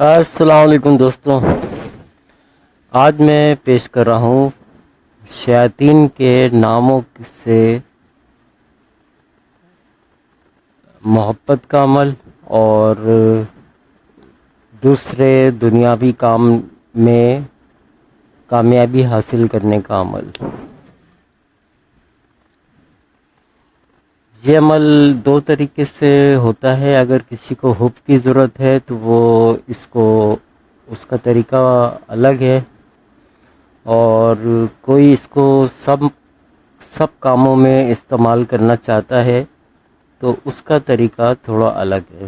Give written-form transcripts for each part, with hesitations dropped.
السلام علیکم دوستوں، آج میں پیش کر رہا ہوں شیاطین کے ناموں سے محبت کا عمل اور دوسرے دنیاوی کام میں کامیابی حاصل کرنے کا عمل۔ یہ عمل دو طریقے سے ہوتا ہے۔ اگر کسی کو حب کی ضرورت ہے تو وہ اس کا طریقہ الگ ہے، اور کوئی اس کو سب کاموں میں استعمال کرنا چاہتا ہے تو اس کا طریقہ تھوڑا الگ ہے۔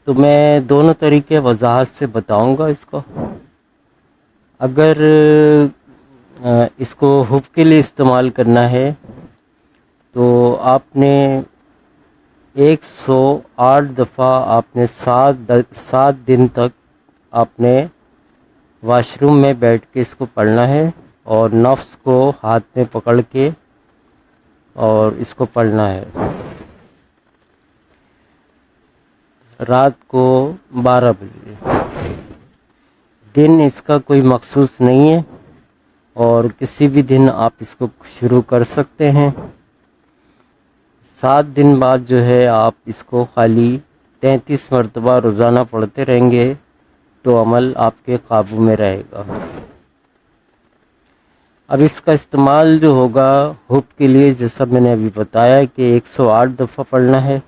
تو میں دونوں طریقے وضاحت سے بتاؤں گا اس کو۔ اگر اس کو حب کے لیے استعمال کرنا ہے تو آپ نے 108 دفعہ آپ نے 7 دن تک آپ نے واش روم میں بیٹھ کے اس کو پڑھنا ہے، اور نفس کو ہاتھ میں پکڑ کے اور اس کو پڑھنا ہے۔ رات کو 12 بجے۔ دن اس کا کوئی مخصوص نہیں ہے، اور کسی بھی دن آپ اس کو شروع کر سکتے ہیں۔ 7 دن بعد جو ہے آپ اس کو خالی 33 مرتبہ روزانہ پڑھتے رہیں گے تو عمل آپ کے قابو میں رہے گا۔ اب اس کا استعمال جو ہوگا حب کے لیے، جیسا میں نے ابھی بتایا کہ 108 دفعہ پڑھنا ہے،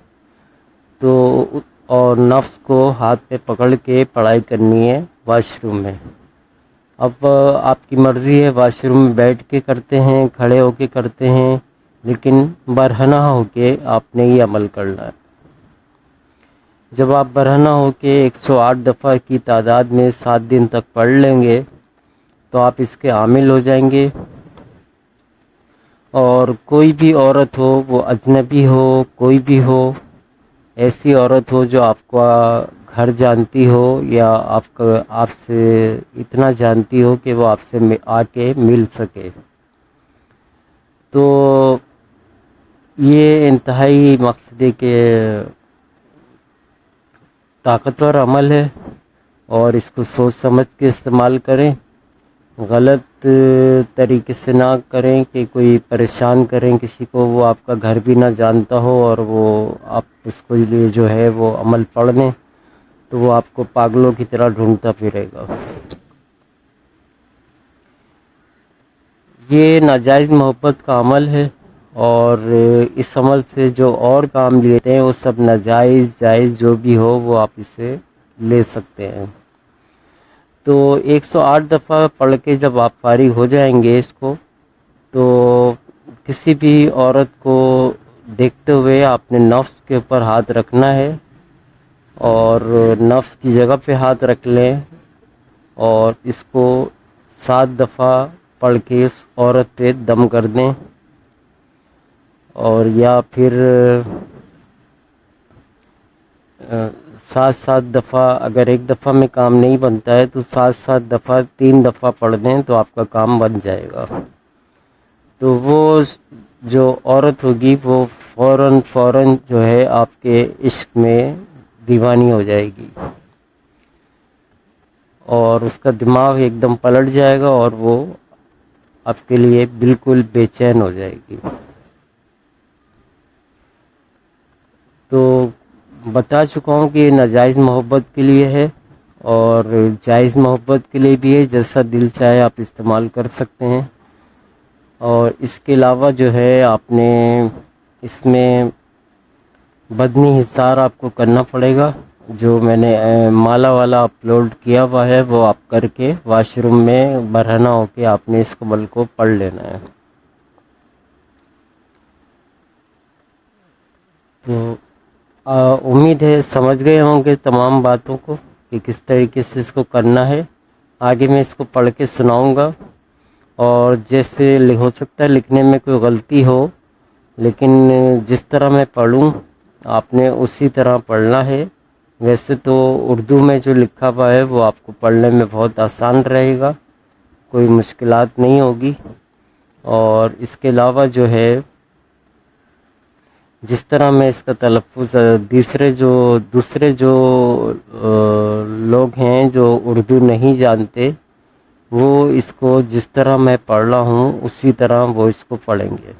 تو اور نفس کو ہاتھ پہ پکڑ کے پڑھائی کرنی ہے واش روم میں۔ اب آپ کی مرضی ہے، واش روم میں بیٹھ کے کرتے ہیں، کھڑے ہو کے کرتے ہیں، لیکن برہنہ ہو کے آپ نے یہ عمل کرنا ہے۔ جب آپ برہنہ ہو کے 108 دفعہ کی تعداد میں 7 دن تک پڑھ لیں گے تو آپ اس کے عامل ہو جائیں گے۔ اور کوئی بھی عورت ہو، وہ اجنبی ہو، کوئی بھی ہو، ایسی عورت ہو جو آپ کا گھر جانتی ہو یا آپ سے اتنا جانتی ہو کہ وہ آپ سے آ کے مل سکے، تو یہ انتہائی مقصد ہے کہ طاقتور عمل ہے، اور اس کو سوچ سمجھ کے استعمال کریں، غلط طریقے سے نہ کریں کہ کوئی پریشان کریں کسی کو، وہ آپ کا گھر بھی نہ جانتا ہو اور وہ آپ اس کو لیے جو ہے وہ عمل پڑھ لیں تو وہ آپ کو پاگلوں کی طرح ڈھونڈتا پھرے گا۔ یہ ناجائز محبت کا عمل ہے، اور اس عمل سے جو اور کام لیتے ہیں وہ سب ناجائز جائز جو بھی ہو وہ آپ اسے لے سکتے ہیں۔ تو 108 دفعہ پڑھ کے جب آپ فارغ ہو جائیں گے اس کو، تو کسی بھی عورت کو دیکھتے ہوئے آپ نے نفس کے اوپر ہاتھ رکھنا ہے، اور نفس کی جگہ پہ ہاتھ رکھ لیں، اور اس کو 7 دفعہ پڑھ کے اس عورت پہ دم کر دیں، اور یا پھر 7 دفعہ، اگر ایک دفعہ میں کام نہیں بنتا ہے تو 7 دفعہ 3 دفعہ پڑھ دیں تو آپ کا کام بن جائے گا۔ تو وہ جو عورت ہوگی وہ فوراً جو ہے آپ کے عشق میں دیوانی ہو جائے گی، اور اس کا دماغ ایک دم پلٹ جائے گا، اور وہ آپ کے لیے بالکل بے چین ہو جائے گی۔ تو بتا چکا ہوں کہ یہ ناجائز محبت کے لیے ہے، اور جائز محبت کے لیے بھی ہے، جیسا دل چاہے آپ استعمال کر سکتے ہیں۔ اور اس کے علاوہ جو ہے آپ نے اس میں بدنی حصار آپ کو کرنا پڑے گا، جو میں نے مالا والا اپلوڈ کیا ہوا ہے وہ آپ کر کے واش روم میں برہنہ ہو کے آپ نے اس عمل کو پڑھ لینا ہے۔ تو امید ہے سمجھ گئے ہوں گے تمام باتوں کو کہ کس طریقے سے اس کو کرنا ہے۔ آگے میں اس کو پڑھ کے سناؤں گا، اور جیسے ہو سکتا ہے لکھنے میں کوئی غلطی ہو، لیکن جس طرح میں پڑھوں آپ نے اسی طرح پڑھنا ہے۔ ویسے تو اردو میں جو لکھا ہوا ہے وہ آپ کو پڑھنے میں بہت آسان رہے گا، کوئی مشکلات نہیں ہوگی۔ اور اس کے علاوہ جو ہے جس طرح میں اس کا تلفظ دوسرے جو لوگ ہیں جو اردو نہیں جانتے، وہ اس کو جس طرح میں پڑھ رہا ہوں اسی طرح وہ اس کو پڑھیں گے۔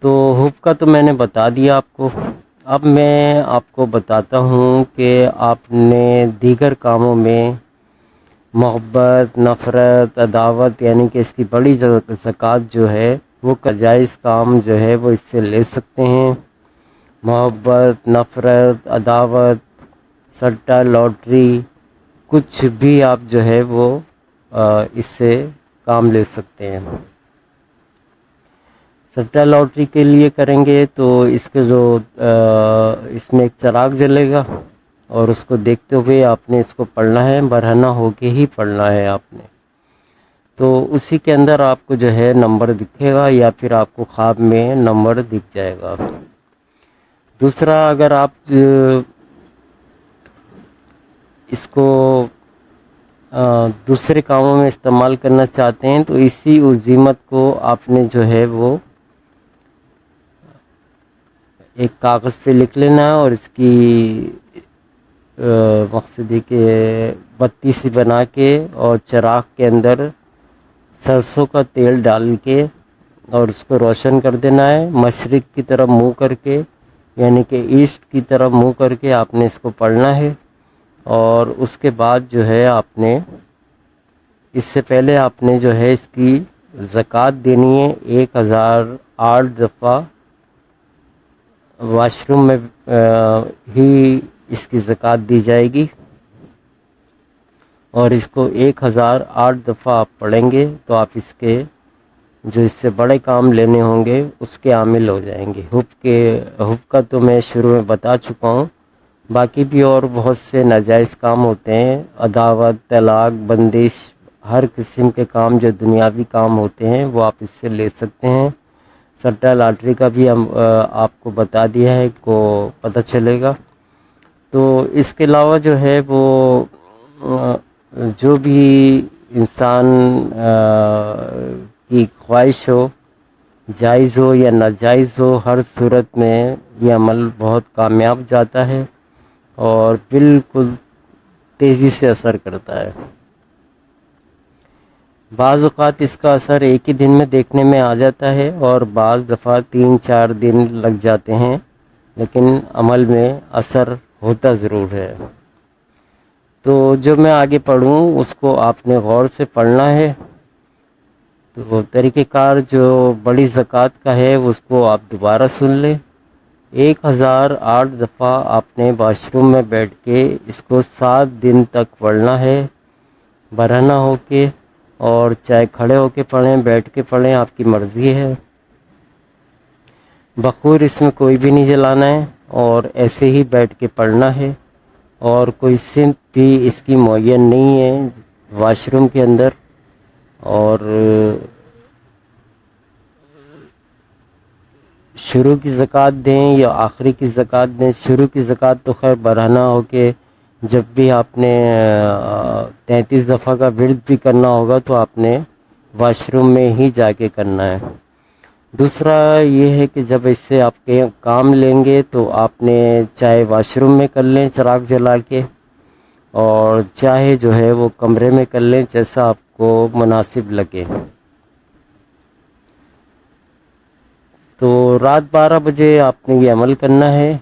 تو حب کا تو میں نے بتا دیا آپ کو۔ اب میں آپ کو بتاتا ہوں کہ آپ نے دیگر کاموں میں محبت، نفرت، عداوت یعنی کہ اس کی بڑی زکوٰۃ جو ہے وہ جائز کام جو ہے وہ اس سے لے سکتے ہیں۔ محبت، نفرت، عداوت، سٹہ، لاٹری، کچھ بھی آپ جو ہے وہ اس سے کام لے سکتے ہیں۔ سٹہ لاٹری کے لیے کریں گے تو اس کے اس میں ایک چراغ جلے گا اور اس کو دیکھتے ہوئے آپ نے اس کو پڑھنا ہے، برہنہ ہو کے ہی پڑھنا ہے آپ نے۔ تو اسی کے اندر آپ کو جو ہے نمبر دکھے گا یا پھر آپ کو خواب میں نمبر دکھ جائے گا۔ دوسرا، اگر آپ اس کو دوسرے کاموں میں استعمال کرنا چاہتے ہیں تو اسی عزیمت کو آپ نے جو ہے وہ ایک کاغذ پہ لکھ لینا ہے اور اس کی مقصد ہے کہ بتی سی بنا کے اور چراغ کے اندر سرسوں کا تیل ڈال کے اور اس کو روشن کر دینا ہے، مشرق کی طرف منہ کر کے، یعنی کہ ایسٹ کی طرف منہ کر کے آپ نے اس کو پڑھنا ہے۔ اور اس کے بعد جو ہے آپ نے اس سے پہلے آپ نے جو ہے اس کی زکوٰۃ دینی ہے 1008 دفعہ۔ واش روم میں ہی اس کی زکوٰۃ دی جائے گی اور اس کو 1008 دفعہ آپ پڑھیں گے تو آپ اس کے جو اس سے بڑے کام لینے ہوں گے اس کے عامل ہو جائیں گے۔ حب کا تو میں شروع میں بتا چکا ہوں، باقی بھی اور بہت سے ناجائز کام ہوتے ہیں، عداوت، طلاق، بندش، ہر قسم کے کام جو دنیاوی کام ہوتے ہیں وہ آپ اس سے لے سکتے ہیں۔ سٹہ لاٹری کا بھی ہم آپ کو بتا دیا ہے کو پتہ چلے گا۔ تو اس کے علاوہ جو ہے وہ جو بھی انسان کی خواہش ہو، جائز ہو یا ناجائز ہو، ہر صورت میں یہ عمل بہت کامیاب جاتا ہے اور بالکل تیزی سے اثر کرتا ہے۔ بعض اوقات اس کا اثر ایک ہی دن میں دیکھنے میں آ جاتا ہے اور بعض دفعہ 3-4 دن لگ جاتے ہیں، لیکن عمل میں اثر ہوتا ضرور ہے۔ تو جو میں آگے پڑھوں اس کو آپ نے غور سے پڑھنا ہے۔ تو طریقہ کار جو بڑی زکوٰۃ کا ہے اس کو آپ دوبارہ سن لیں۔ 1008 دفعہ آپ نے واش روم میں بیٹھ کے اس کو 7 دن تک پڑھنا ہے، برہنہ ہو کے، اور چاہے کھڑے ہو کے پڑھیں، بیٹھ کے پڑھیں، آپ کی مرضی ہے۔ بخور اس میں کوئی بھی نہیں جلانا ہے اور ایسے ہی بیٹھ کے پڑھنا ہے، اور کوئی سمت بھی اس کی معین نہیں ہے واش روم کے اندر۔ اور شروع کی زکوٰۃ دیں یا آخری کی زکوٰۃ دیں، شروع کی زکوٰۃ تو خیر برہنہ ہو کے جب بھی آپ نے 33 دفعہ کا ورد بھی کرنا ہوگا تو آپ نے واش روم میں ہی جا کے کرنا ہے۔ دوسرا یہ ہے کہ جب اس سے آپ کے کام لیں گے تو آپ نے چاہے واش روم میں کر لیں چراغ جلا کے، اور چاہے جو ہے وہ کمرے میں کر لیں، جیسا آپ کو مناسب لگے۔ تو رات 12 بجے آپ نے یہ عمل کرنا ہے۔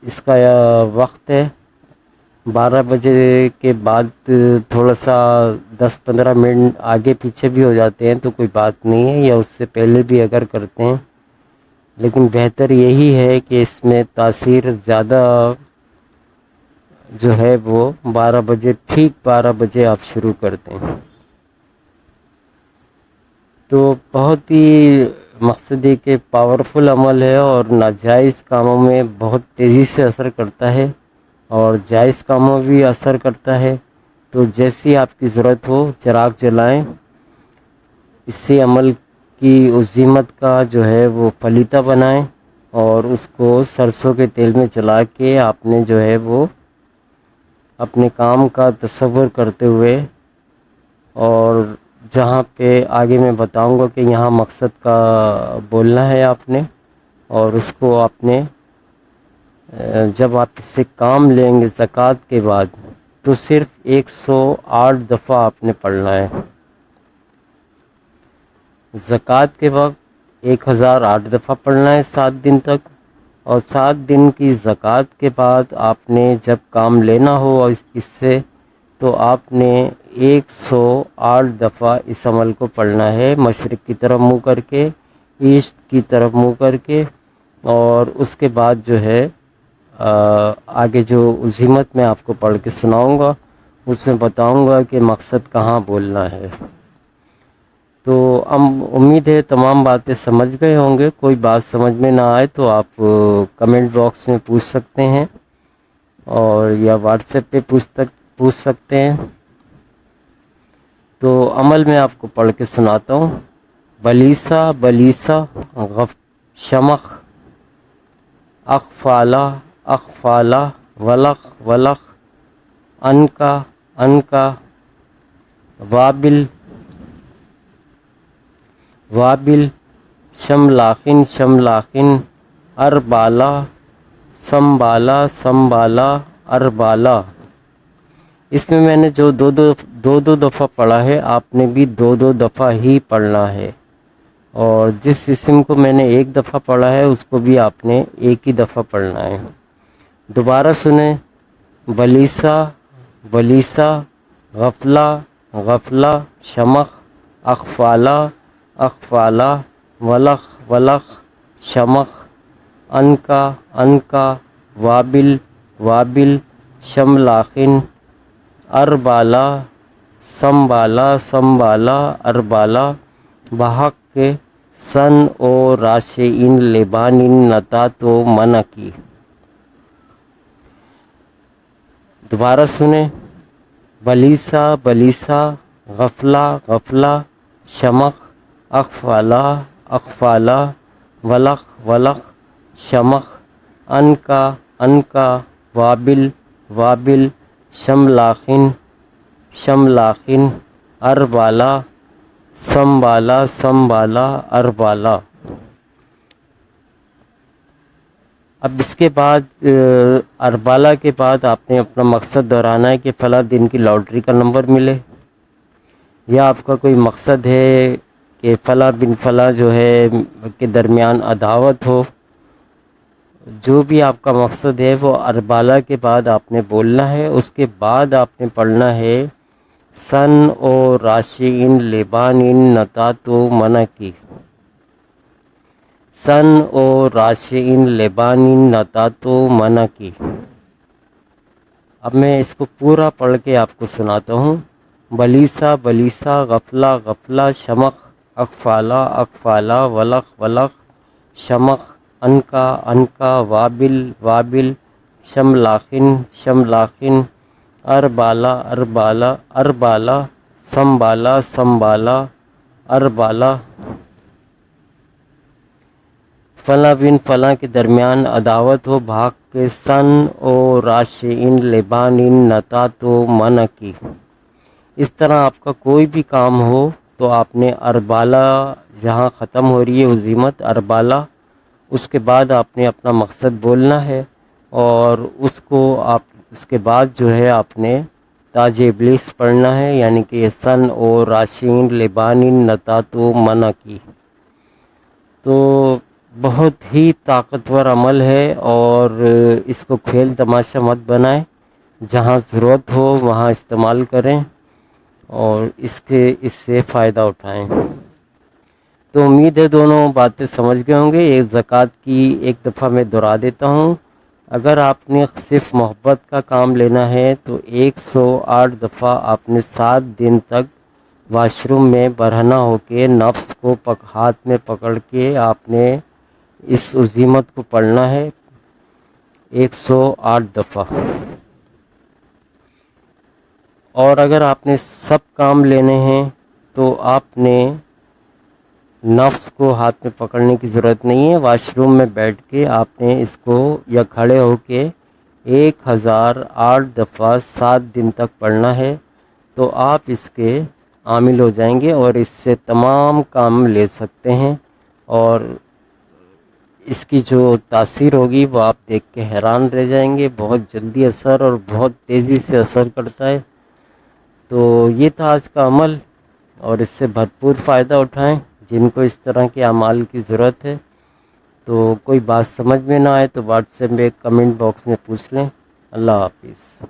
اس کا وقت ہے 12 بجے کے بعد تھوڑا سا 10-15 منٹ آگے پیچھے بھی ہو جاتے ہیں تو کوئی بات نہیں ہے، یا اس سے پہلے بھی اگر کرتے ہیں، لیکن بہتر یہی ہے کہ اس میں تاثیر زیادہ جو ہے وہ 12 بجے، ٹھیک 12 بجے آپ شروع کرتے ہیں۔ تو بہت ہی مقصد ہے کہ پاورفل عمل ہے اور ناجائز کاموں میں بہت تیزی سے اثر کرتا ہے اور جائز کاموں بھی اثر کرتا ہے۔ تو جیسی آپ کی ضرورت ہو چراغ جلائیں، اس سے عمل کی عزیمت کا جو ہے وہ پلیتا بنائیں اور اس کو سرسوں کے تیل میں چلا کے آپ نے جو ہے وہ اپنے کام کا تصور کرتے ہوئے اور جہاں پہ آگے میں بتاؤں گا کہ یہاں مقصد کا بولنا ہے آپ نے، اور اس کو آپ نے جب آپ اس سے کام لیں گے زکوٰۃ کے بعد تو صرف 108 دفعہ آپ نے پڑھنا ہے۔ زکوٰۃ کے وقت 1008 دفعہ پڑھنا ہے 7 دن تک، اور 7 دن کی زکوٰۃ کے بعد آپ نے جب کام لینا ہو اس سے تو آپ نے 108 دفعہ اس عمل کو پڑھنا ہے، مشرق کی طرف منہ کر کے، ایسٹ کی طرف منہ کر کے، اور اس کے بعد جو ہے آگے جو عزیمت میں آپ کو پڑھ کے سناؤں گا اس میں بتاؤں گا کہ مقصد کہاں بولنا ہے۔ تو امید ہے تمام باتیں سمجھ گئے ہوں گے، کوئی بات سمجھ میں نہ آئے تو آپ کمنٹ باکس میں پوچھ سکتے ہیں، اور یا واٹس ایپ پہ پوچھ سکتے ہیں۔ تو عمل میں آپ کو پڑھ کے سناتا ہوں۔ بلیسا بلیسا شمخ اخفالہ اخفالہ ولخ ولخ انکا انکا وابل وابل شملاخن شملاخن اربالا سمبالا سمبالا اربالا۔ اس میں نے جو دو دفعہ پڑھا ہے آپ نے بھی دو دفعہ ہی پڑھنا ہے، اور جس اسم کو میں نے ایک دفعہ پڑھا ہے اس کو بھی آپ نے ایک ہی دفعہ پڑھنا ہے۔ دوبارہ سنیں۔ بلیسا بلیسا غفلہ غفلہ شمخ اخفالہ اخفالہ ولخ ولخ شمخ انکا انکا وابل وابل شملاخن اربالا سمبالا سمبالا اربالا بحق کے سن او راشئین لبانین نتات و منکی۔ دوبارہ سنیں۔ بلیسا بلیسا غفلہ غفلہ شمخ اخفالہ اخفالہ ولخ ولخ شمخ انکا انکا وابل وابل شملاخن شملاخن اربالا سمبالا سمبالا اربالا۔ اب اس کے بعد اربالا کے بعد آپ نے اپنا مقصد دہرانا ہے کہ فلاں دن کی لاٹری کا نمبر ملے، یا آپ کا کوئی مقصد ہے کہ فلاں بن فلاں جو ہے کے درمیان عداوت ہو، جو بھی آپ کا مقصد ہے وہ اربالا کے بعد آپ نے بولنا ہے۔ اس کے بعد آپ نے پڑھنا ہے سن او راشئین لبانین نتات و منکی، سن او راشئین لبانین نتات و منکی۔ اب میں اس کو پورا پڑھ کے آپ کو سناتا ہوں۔ بلیسا بلیسا غفلہ غفلہ شمخ اخفالہ اخفالہ ولخ ولخ شمخ انکا انکا وابل وابل شملاخن شملاخن اربالا اربالا اربالا سمبالا سمبالا اربالا۔ فلاں بن فلاں کے درمیان عداوت ہو، بھاگ کے سن او راشئین لبانین نتات و منکی۔ اس طرح آپ کا کوئی بھی کام ہو تو آپ نے اربالا جہاں ختم ہو رہی ہے عزیمت اربالا، اس کے بعد آپ نے اپنا مقصد بولنا ہے، اور اس کو آپ اس کے بعد جو ہے آپ نے تاج ابلیس پڑھنا ہے، یعنی کہ سن او راشئین لبانین نتات و منکی۔ تو بہت ہی طاقتور عمل ہے، اور اس کو کھیل تماشا مت بنائیں، جہاں ضرورت ہو وہاں استعمال کریں اور اس سے فائدہ اٹھائیں۔ تو امید ہے دونوں باتیں سمجھ گئے ہوں گے۔ ایک زکوٰۃ کی ایک دفعہ میں دہرا دیتا ہوں۔ اگر آپ نے صرف محبت کا کام لینا ہے تو 108 دفعہ آپ نے 7 دن تک واش روم میں برہنہ ہو کے نفس کو ہاتھ میں پکڑ کے آپ نے اس عزیمت کو پڑھنا ہے 108 دفعہ۔ اور اگر آپ نے سب کام لینے ہیں تو آپ نے نفس کو ہاتھ میں پکڑنے کی ضرورت نہیں ہے، واش روم میں بیٹھ کے آپ نے اس کو یا کھڑے ہو کے 1008 دفعہ 7 دن تک پڑھنا ہے۔ تو آپ اس کے عامل ہو جائیں گے اور اس سے تمام کام لے سکتے ہیں، اور اس کی جو تاثیر ہوگی وہ آپ دیکھ کے حیران رہ جائیں گے۔ بہت جلدی اثر اور بہت تیزی سے اثر کرتا ہے۔ تو یہ تھا آج کا عمل، اور اس سے بھرپور فائدہ اٹھائیں جن کو اس طرح کے اعمال کی ضرورت ہے۔ تو کوئی بات سمجھ میں نہ آئے تو واٹس ایپ میں کمنٹ باکس میں پوچھ لیں۔ اللہ حافظ۔